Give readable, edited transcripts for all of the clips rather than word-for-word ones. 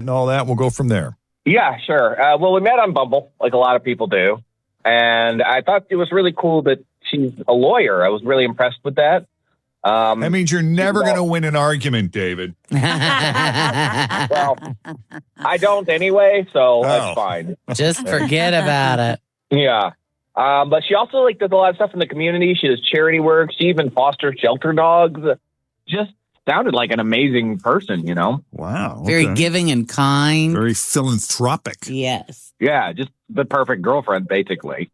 and all that. We'll go from there. Yeah, sure. Well, we met on Bumble, like a lot of people do. And I thought it was really cool that she's a lawyer. I was really impressed with that. That means you're never going to win an argument, David. Well, I don't anyway, so that's fine. Just forget about it. Yeah. But she also does a lot of stuff in the community. She does charity work. She even fosters shelter dogs. Just sounded like an amazing person, Wow. Okay. Very giving and kind. Very philanthropic. Yes. Yeah, just the perfect girlfriend, basically.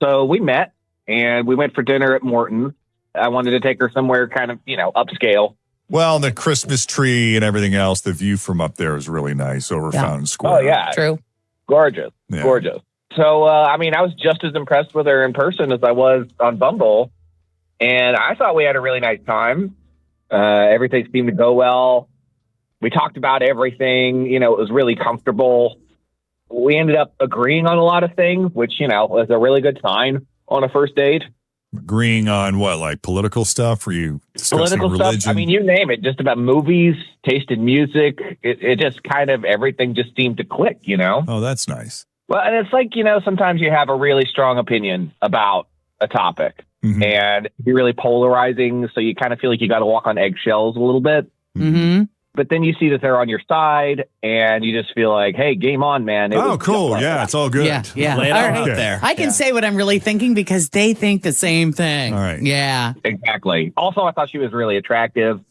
So we met, and we went for dinner at Morton's. I wanted to take her somewhere kind of, upscale. Well, the Christmas tree and everything else, the view from up there is really nice over Fountain Square. Oh, yeah. True. Gorgeous. Yeah. Gorgeous. So, I was just as impressed with her in person as I was on Bumble. And I thought we had a really nice time. Everything seemed to go well. We talked about everything. It was really comfortable. We ended up agreeing on a lot of things, which, was a really good sign on a first date. Agreeing on what, like political stuff? Were you discussing Political religion? stuff. You name it. Just about movies, taste in music. It just kind of everything just seemed to click, Oh, that's nice. Well, and it's like, sometimes you have a really strong opinion about a topic and it'd be really polarizing. So you kind of feel like you got to walk on eggshells a little bit. Mm-hmm. But then you see that they're on your side and you just feel like, hey, game on, man. Cool. Yeah, it's all good. Yeah. Lay it all out there. I can say what I'm really thinking because they think the same thing. All right. Yeah. Exactly. Also, I thought she was really attractive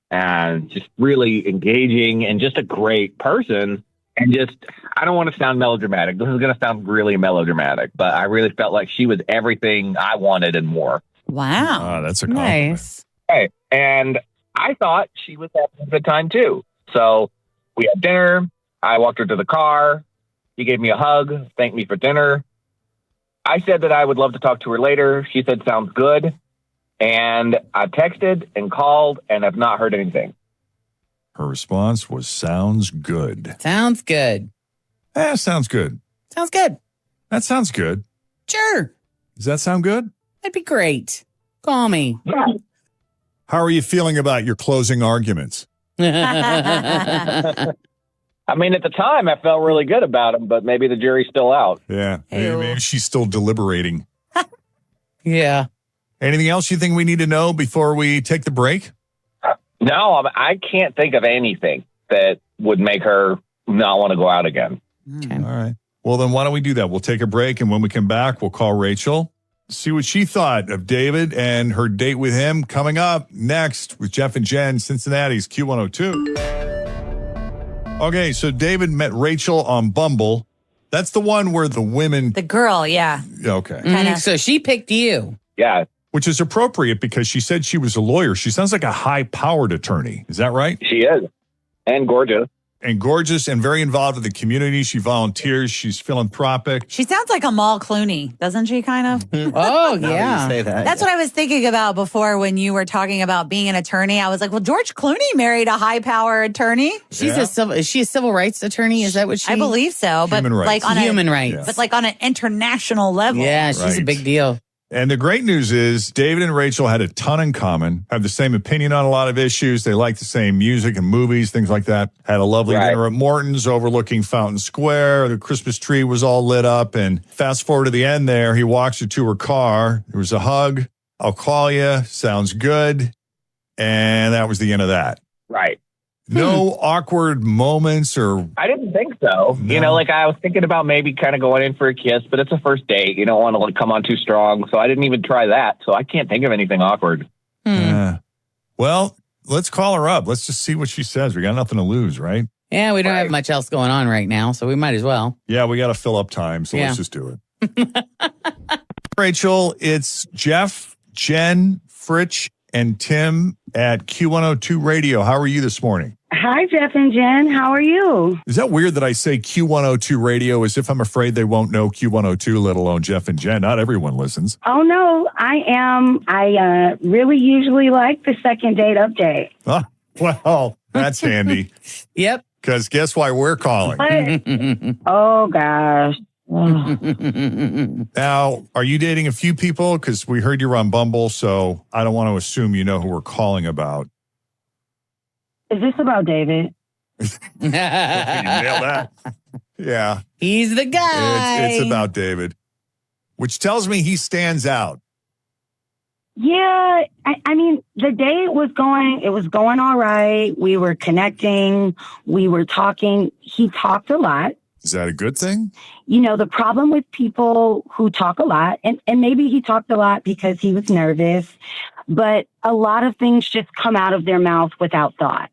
and just really engaging and just a great person. And I don't want to sound melodramatic. This is going to sound really melodramatic, but I really felt like she was everything I wanted and more. Wow. That's a compliment. Nice. Hey, and I thought she was having a good time too. So we had dinner. I walked her to the car. She gave me a hug, thanked me for dinner. I said that I would love to talk to her later. She said, sounds good. And I texted and called and have not heard anything. Her response was, sounds good. Sounds good. Sounds good. Sounds good. That sounds good. Sure. Does that sound good? That'd be great. Call me. Yeah. How are you feeling about your closing arguments? At the time, I felt really good about him, but maybe the jury's still out. Yeah. Ew. Maybe she's still deliberating. Yeah. Anything else you think we need to know before we take the break? No, I can't think of anything that would make her not want to go out again. Okay. All right. Well, then why don't we do that? We'll take a break, and when we come back, we'll call Rachel, see what she thought of David and her date with him. Coming up next with Jeff and Jen, Cincinnati's Q102. Okay, so David met Rachel on Bumble. That's the one where the women... The girl, yeah. Okay. Kinda. So she picked you. Yeah, Which is appropriate because she said she was a lawyer. She sounds like a high-powered attorney. Is that right? she is. And gorgeous. And gorgeous and very involved in the community. She volunteers. She's philanthropic. She sounds like Amal Clooney, doesn't she, kind of? Oh, Now that yeah. you say that. That's what I was thinking about before when you were talking about being an attorney. I was like, well, George Clooney married a high-power attorney. Is she a civil rights attorney? Is that what she? I believe so, but Human rights. like on Human rights. Yeah. but like on an international level. Yeah, she's a Right. big deal. And the great news is David and Rachel had a ton in common, have the same opinion on a lot of issues. They like the same music and movies, things like that. Had a lovely dinner at Morton's overlooking Fountain Square. The Christmas tree was all lit up. And fast forward to the end there, he walks her to her car. There was a hug. I'll call you. Sounds good. And that was the end of that. Right. No awkward moments or... I didn't think so. No. I was thinking about maybe kind of going in for a kiss, but it's a first date. You don't want to come on too strong. So I didn't even try that. So I can't think of anything awkward. Well, let's call her up. Let's just see what she says. We got nothing to lose, right? Yeah, we don't have much else going on right now, so we might as well. Yeah, we got to fill up time, so let's just do it. Rachel, it's Jeff, Jen, Fritch, and Tim at Q102 Radio. How are you this morning? Hi, Jeff and Jen. How are you? Is that weird that I say Q102 Radio as if I'm afraid they won't know Q102, let alone Jeff and Jen? Not everyone listens. Oh, no, I am. I really usually like the second date update. Oh, well, that's handy. Yep. Because guess why we're calling? But, oh, gosh. Now, are you dating a few people? Because we heard you're on Bumble, so I don't want to assume you know who we're calling about. Is this about David? You nailed that. Yeah. He's the guy. It's about David, which tells me he stands out. Yeah, I mean, the day it was going all right. We were connecting. We were talking. He talked a lot. Is that a good thing? You know, the problem with people who talk a lot, and maybe he talked a lot because he was nervous, but a lot of things just come out of their mouth without thought.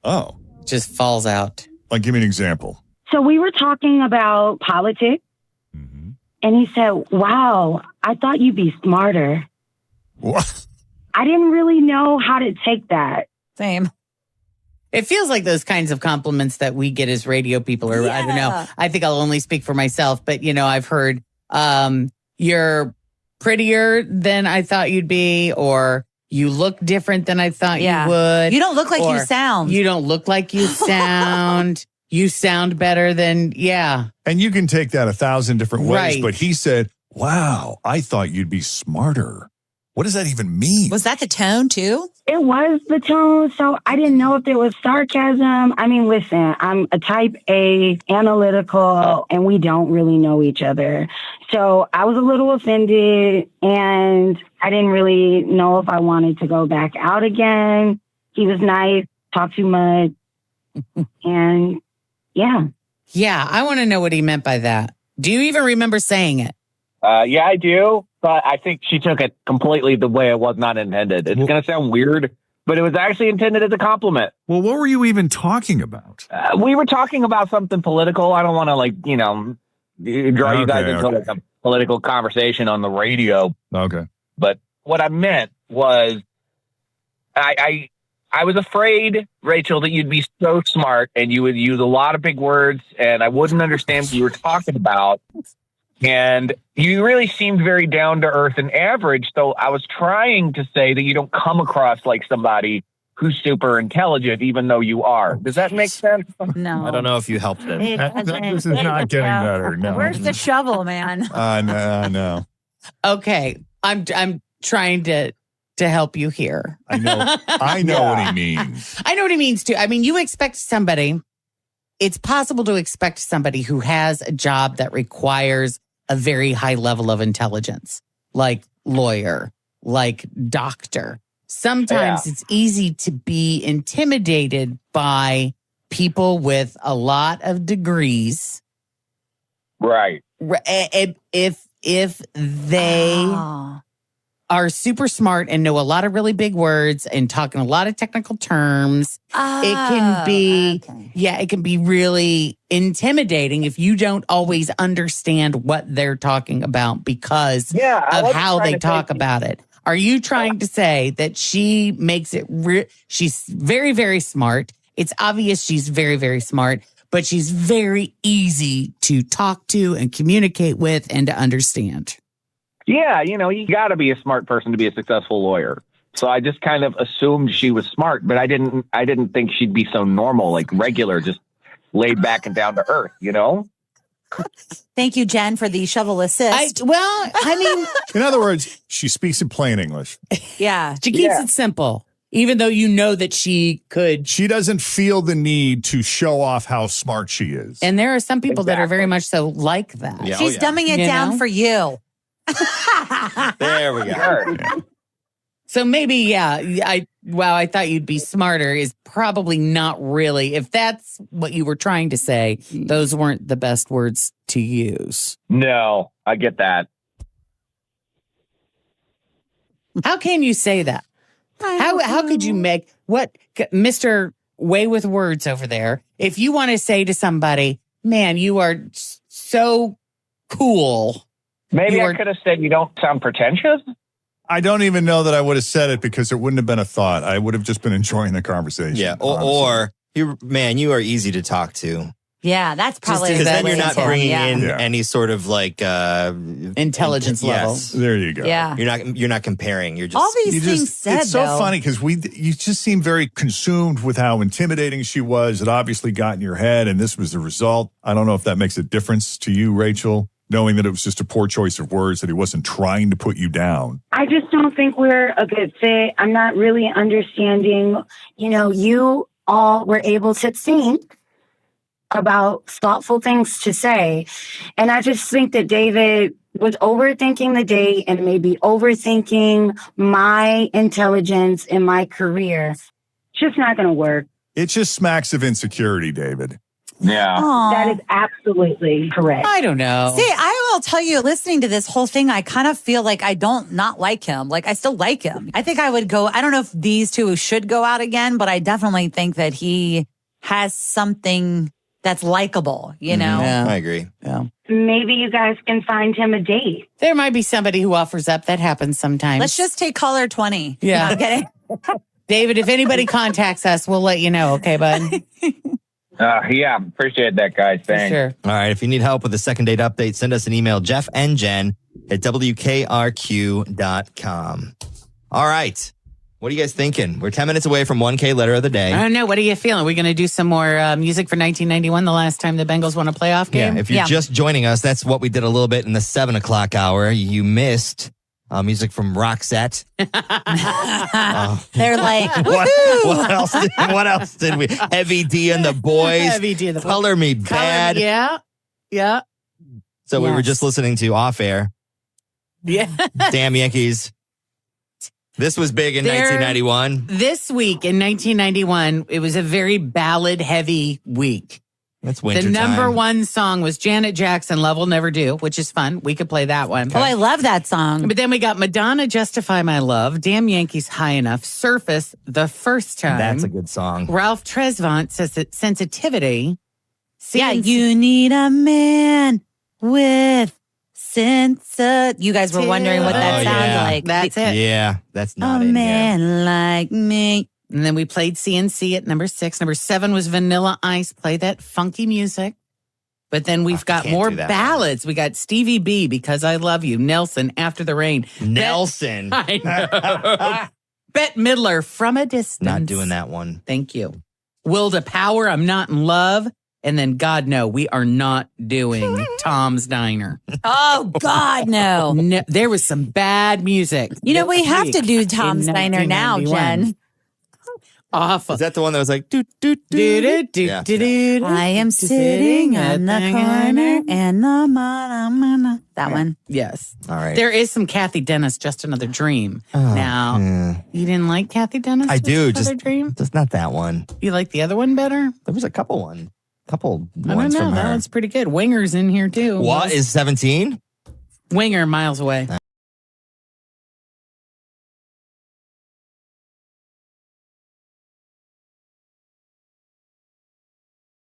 Oh. Just falls out. Like, give me an example. So we were talking about politics, and he said, wow, I thought you'd be smarter. What? I didn't really know how to take that. Same. It feels like those kinds of compliments that we get as radio people, or I don't know. I think I'll only speak for myself, but I've heard you're prettier than I thought you'd be, or you look different than I thought you would. You don't look like you sound. You don't look like you sound. You sound better than, And you can take that 1,000 different ways, Right. but he said, wow, I thought you'd be smarter. What does that even mean? Was that the tone too? It was the tone, so I didn't know if there was sarcasm. I mean, listen, I'm a type A, analytical, and we don't really know each other. So I was a little offended, and I didn't really know if I wanted to go back out again. He was nice, talked too much, and yeah. Yeah, I want to know what he meant by that. Do you even remember saying it? Yeah, I do. But I think she took it completely the way it was not intended. It's going to sound weird, but it was actually intended as a compliment. Well, what were you even talking about? We were talking about something political. I don't want to, draw you guys into like a political conversation on the radio. Okay. But what I meant was I was afraid, Rachel, that you'd be so smart and you would use a lot of big words and I wouldn't understand what you were talking about. And you really seemed very down to earth and average. So I was trying to say that you don't come across like somebody who's super intelligent, even though you are. Does that make sense? No. I don't know if you helped it. This is not getting better. No. Where's the shovel, man? No. Okay, I'm trying to help you here. I know what he means. I know what he means too. I mean, you expect somebody. It's possible to expect somebody who has a job that requires a very high level of intelligence, like lawyer, like doctor. Sometimes it's easy to be intimidated by people with a lot of degrees. Right. If they are super smart and know a lot of really big words and talk in a lot of technical terms, it can be, it can be really intimidating if you don't always understand what they're talking about because of how they talk about it. Are you trying to say that she makes it, she's very, very smart. It's obvious she's very, very smart, but she's very easy to talk to and communicate with and to understand? Yeah, you got to be a smart person to be a successful lawyer. So I just kind of assumed she was smart, but I didn't think she'd be so normal, like regular, just laid back and down to earth, Thank you, Jen, for the shovel assist. In other words, she speaks in plain English. Yeah. She keeps it simple, even though you know that she could. She doesn't feel the need to show off how smart she is. And there are some people that are very much so like that. Yeah, She's dumbing it down for you. There we go. So maybe, I thought you'd be smarter is probably not really. If that's what you were trying to say, those weren't the best words to use. No, I get that. How can you say that? How could you make what Mr. Way with Words over there? If you want to say to somebody, man, you are so cool. Maybe I could have said you don't sound pretentious. I don't even know that I would have said it because it wouldn't have been a thought. I would have just been enjoying the conversation. Yeah, or you are easy to talk to. Yeah, that's probably because then you're not bringing in Yeah. any sort of like Intelligence level. Yes. There you go. Yeah. You're not comparing. You're just All these things said, it's so though. funny because you just seem very consumed with how intimidating she was. It obviously got in your head, and this was the result. I don't know if that makes a difference to you, Rachel, knowing that it was just a poor choice of words, that he wasn't trying to put you down. I just don't think we're a good fit. I'm not really understanding, you all were able to think about thoughtful things to say. And I just think that David was overthinking the date and maybe overthinking my intelligence in my career. It's just not going to work. It just smacks of insecurity, David. Yeah. Aw. That is absolutely correct. I don't know. See, I will tell you, listening to this whole thing, I kind of feel like I don't not like him. Like, I still like him. I think I would go, I don't know if these two should go out again, but I definitely think that he has something that's likable, you know? Yeah. I agree. Yeah. Maybe you guys can find him a date. There might be somebody who offers up. That happens sometimes. Let's just take caller 20. Yeah. I'm kidding. David, if anybody contacts us, we'll let you know. Okay, bud? Yeah, appreciate that, guys. For Thanks. sure. All right. If you need help with the second date update, send us an email, Jeff and Jen at WKRQ.com. All right. What are you guys thinking? We're 10 minutes away from 1K letter of the day. I don't know. What are you feeling? Are we going to do some more music for 1991, the last time the Bengals won a playoff game? Yeah, if you're just joining us, that's what we did a little bit in the 7 o'clock hour. You missed music from Roxette. They're like, What else did we? Heavy D and the Boys. Heavy D and the Boys. Color Me Bad. Yeah. Yeah. So we were Yes. just listening to Off Air. Yeah. Damn Yankees. This was big in There- 1991. This week in 1991, it was a very ballad heavy week. That's winter The number time. one song was Janet Jackson, Love Will Never Do, which is fun. We could play that one. oh, I love that song. But then we got Madonna, Justify My Love, Damn Yankees, High Enough, Surface, The First Time. That's a good song. Ralph Tresvant says that Sensitivity. Yeah, CNC you need a man with sense. You guys were wondering what that Oh, sounds yeah. like. That's it. Yeah, that's A not in here. man like me. And then we played CNC at number 6. Number 7 was Vanilla Ice. Play that funky music. But then we've got can't more do that ballads. We got Stevie B, Because I Love You. Nelson, After the Rain. Nelson. I know. Bette Midler, From a Distance. Not doing that one. Thank you. Will to Power, I'm Not in Love. And then, God, no, we are not doing Tom's Diner. Oh, God, no. No, there was some bad music. You know, we this have to week do in Tom's Diner now, 1991. Jen. Awful. Is that the one that was like, doot, doot, Do, doot? do, do, Yeah. do, do, I am sitting on the corner and the mana. That one. Yes. All right. There is some Kathy Dennis, Just Another Dream. Now, Yeah. you didn't like Kathy Dennis? I do, Just Another just- Dream? Just not that one. You like the other one better? There was a couple I don't ones know. from That her. one's pretty good. Winger's in here too. What is 17? Winger, Miles Away?